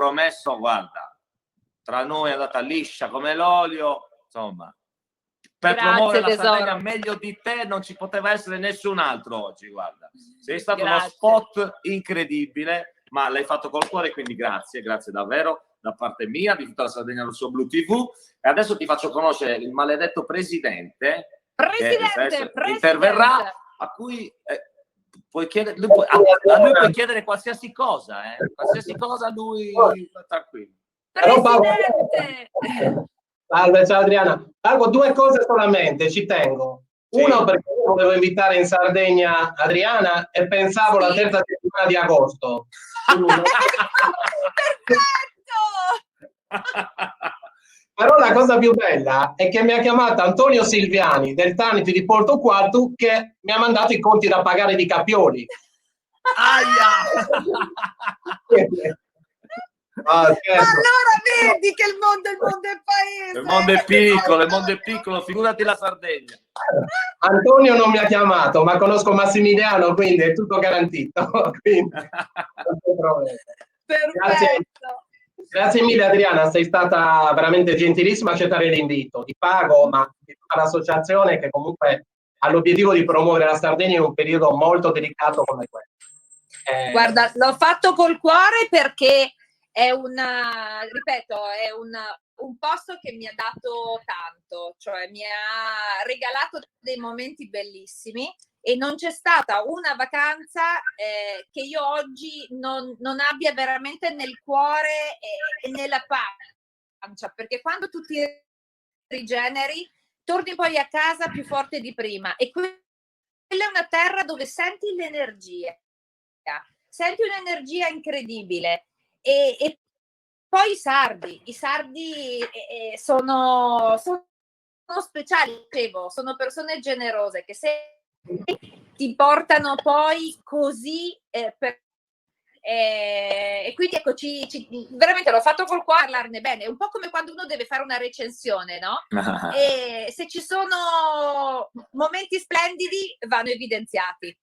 promesso, guarda, tra noi è andata liscia come l'olio, insomma. Per promuovere la Sardegna meglio di te non ci poteva essere nessun altro oggi, guarda. Sei stato uno spot incredibile, ma l'hai fatto col cuore, quindi grazie davvero da parte mia, di tutta la Sardegna Rosso Blu TV. E adesso ti faccio conoscere il maledetto presidente che interverrà, a cui puoi chiedere, a lui puoi chiedere qualsiasi cosa, qualsiasi cosa, lui tranquillo. Presidente! Salve, ciao Adriana. Pago 2 cose solamente, ci tengo. Uno, perché io volevo invitare in Sardegna Adriana e pensavo la terza settimana di agosto. Perfetto! Però la cosa più bella è che mi ha chiamato Antonio Silviani del Taniti di Porto Quartu, che mi ha mandato i conti da pagare di Capioli. Aia! Ma allora vedi che il mondo è paese. Il mondo è piccolo, figurati la Sardegna. Antonio non mi ha chiamato, ma conosco Massimiliano, quindi è tutto garantito. Quindi, grazie mille Adriana, sei stata veramente gentilissima a accettare l'invito. Ti pago, ma di tutta l'associazione che comunque ha l'obiettivo di promuovere la Sardegna in un periodo molto delicato come questo. Guarda, l'ho fatto col cuore perché è ripeto, è un posto che mi ha dato tanto, cioè mi ha regalato dei momenti bellissimi e non c'è stata una vacanza che io oggi non abbia veramente nel cuore e nella pancia, perché quando tu ti rigeneri torni poi a casa più forte di prima, e quella è una terra dove senti l'energia, senti un'energia incredibile. E poi i sardi sono speciali, sono persone generose che se ti portano poi così e quindi ecco, veramente l'ho fatto col cuore parlarne bene. È un po' come quando uno deve fare una recensione, no? E se ci sono momenti splendidi vanno evidenziati.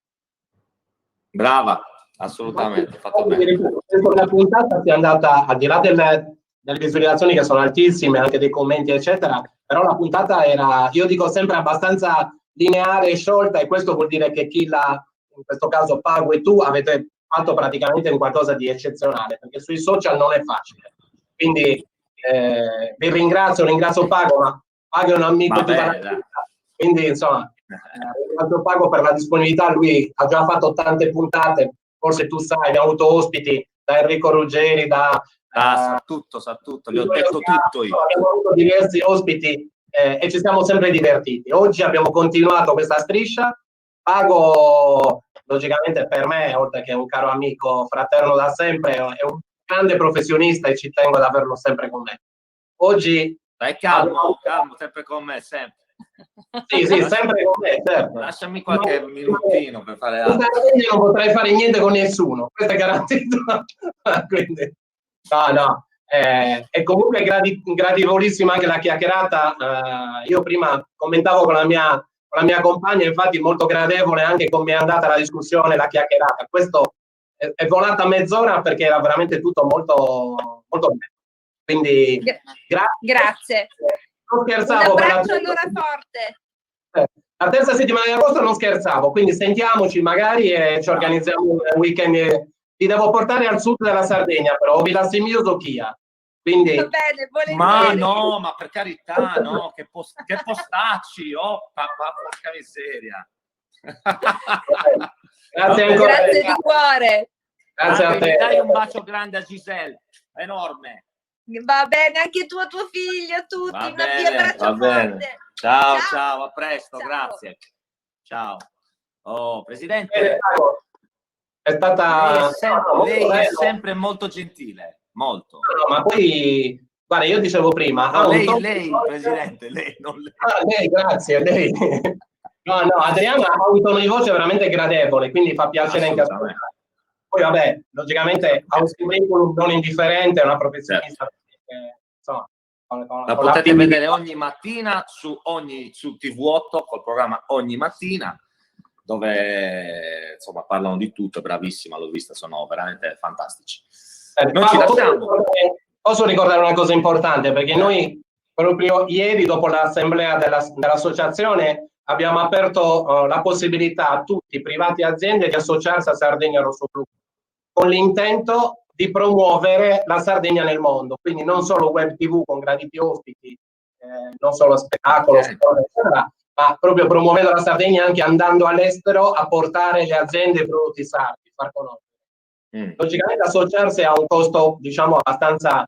Brava, assolutamente, fatto bene. La puntata è andata al di là delle visualizzazioni che sono altissime, anche dei commenti eccetera, però la puntata era, io dico sempre, abbastanza lineare e sciolta, e questo vuol dire che chi in questo caso Pago e tu avete fatto praticamente un qualcosa di eccezionale, perché sui social non è facile. Quindi vi ringrazio Pago, ma Pago è un amico di tutta la vita, quindi insomma ringrazio Pago per la disponibilità. Lui ha già fatto tante puntate, forse tu sai, abbiamo avuto ospiti da Enrico Ruggeri, sa tutto, gli ho detto tutto io. Abbiamo avuto diversi ospiti e ci siamo sempre divertiti. Oggi abbiamo continuato questa striscia. Pago, logicamente per me, oltre che un caro amico fraterno da sempre, è un grande professionista e ci tengo ad averlo sempre con me. Oggi... Dai, calmo, sempre con me, sempre. Sì, sempre con me, certo. Lasciami qualche minutino per fare altro. Io non potrei fare niente con nessuno, questo è garantito. Quindi, no. E comunque grativolissima anche la chiacchierata. Io prima commentavo con la mia compagna, infatti molto gradevole anche come è andata la discussione, la chiacchierata. Questo è volata mezz'ora perché era veramente tutto molto, molto bene. Quindi grazie. Non scherzavo. Un abbraccio allora forte. La terza settimana di agosto non scherzavo, quindi sentiamoci magari e ci organizziamo un weekend. Ti devo portare al sud della Sardegna, però ho Vilassimio Zochia. Quindi... Va bene, ma no, ma per carità, no, che postacci, porca miseria. Grazie ancora. Grazie di cuore. Grazie a te. Dai un bacio grande a Giselle, enorme. Va bene, anche tu a tuo figlio, a tutti, un abbraccio forte. Ciao, a presto, ciao. Grazie. Ciao. Oh, Presidente. È stata... Lei è sempre molto gentile, molto. No, ma poi, guarda, io dicevo prima... No, lei, Presidente, lei, non lei. Lei, grazie, lei. No, Adriana ha un tono di voce veramente gradevole, quindi fa piacere anche a me. Poi vabbè, logicamente ha un curriculum non indifferente, è una professionista. Insomma, la potete vedere ogni mattina su TV8 col programma Ogni Mattina, dove insomma parlano di tutto, è bravissima, l'ho vista, sono veramente fantastici. Non ci lasciamo. Posso ricordare una cosa importante, perché noi proprio ieri, dopo l'assemblea dell'associazione, abbiamo aperto la possibilità a tutti, privati e aziende, di associarsi a Sardegna Rosso Blu, con l'intento di promuovere la Sardegna nel mondo, quindi non solo web TV con graditi ospiti, non solo spettacolo, sport, eccetera, ma proprio promuovendo la Sardegna anche andando all'estero a portare le aziende e i prodotti sardi, far conoscere. Logicamente associarsi ha un costo, diciamo, abbastanza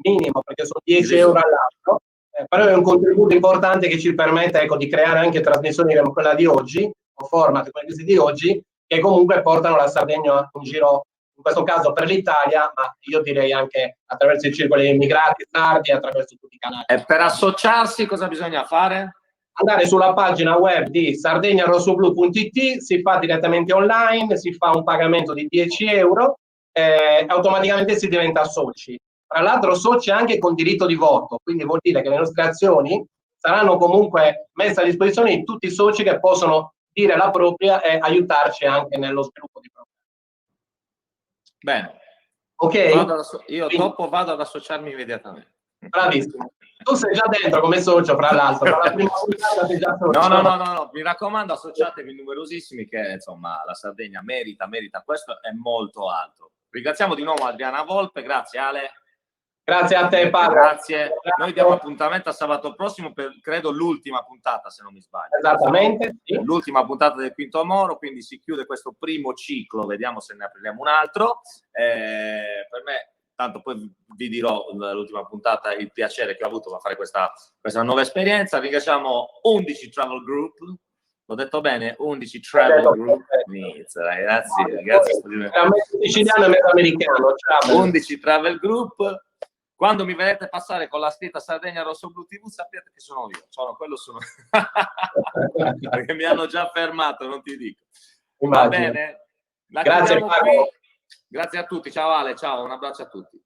minimo, perché sono 10 euro all'anno, però è un contributo importante che ci permette, ecco, di creare anche trasmissioni come quella di oggi, o format come questi di oggi, che comunque portano la Sardegna in giro, in questo caso per l'Italia, ma io direi anche attraverso i circoli immigrati sardi, attraverso tutti i canali. E per associarsi cosa bisogna fare? Andare sulla pagina web di sardegnarossoblu.it, si fa direttamente online, si fa un pagamento di 10 euro e automaticamente si diventa soci. Tra l'altro soci anche con diritto di voto, quindi vuol dire che le nostre azioni saranno comunque messe a disposizione di tutti i soci che possono dire la propria e aiutarci anche nello sviluppo di programmi. Bene. Ok? Io dopo vado ad associarmi immediatamente. Bravissimo. Tu sei già dentro come socio, fra l'altro. Dalla prima puntata sei già socio. No, mi raccomando, associatevi numerosissimi, che insomma la Sardegna merita questo e molto altro. Ringraziamo di nuovo Adriana Volpe, grazie Ale. Grazie a te Paolo. Grazie. Noi diamo appuntamento a sabato prossimo per, credo, l'ultima puntata, se non mi sbaglio. Esattamente. Sì. L'ultima puntata del Quinto Moro, quindi si chiude questo primo ciclo, vediamo se ne apriremo un altro. Per me, tanto poi vi dirò l'ultima puntata, il piacere che ho avuto a fare questa nuova esperienza. Ringraziamo 11 Travel Group. L'ho detto bene? 11 Travel Group. Ragazzi. Siciliano e mezzo americano. 11 Travel Group. Quando mi vedete passare con la scritta Sardegna Rosso Blu TV, sappiate che sono io. Quello sono. Perché mi hanno già fermato, non ti dico. Va bene? Grazie, Grazie a tutti. Ciao Ale, ciao, un abbraccio a tutti.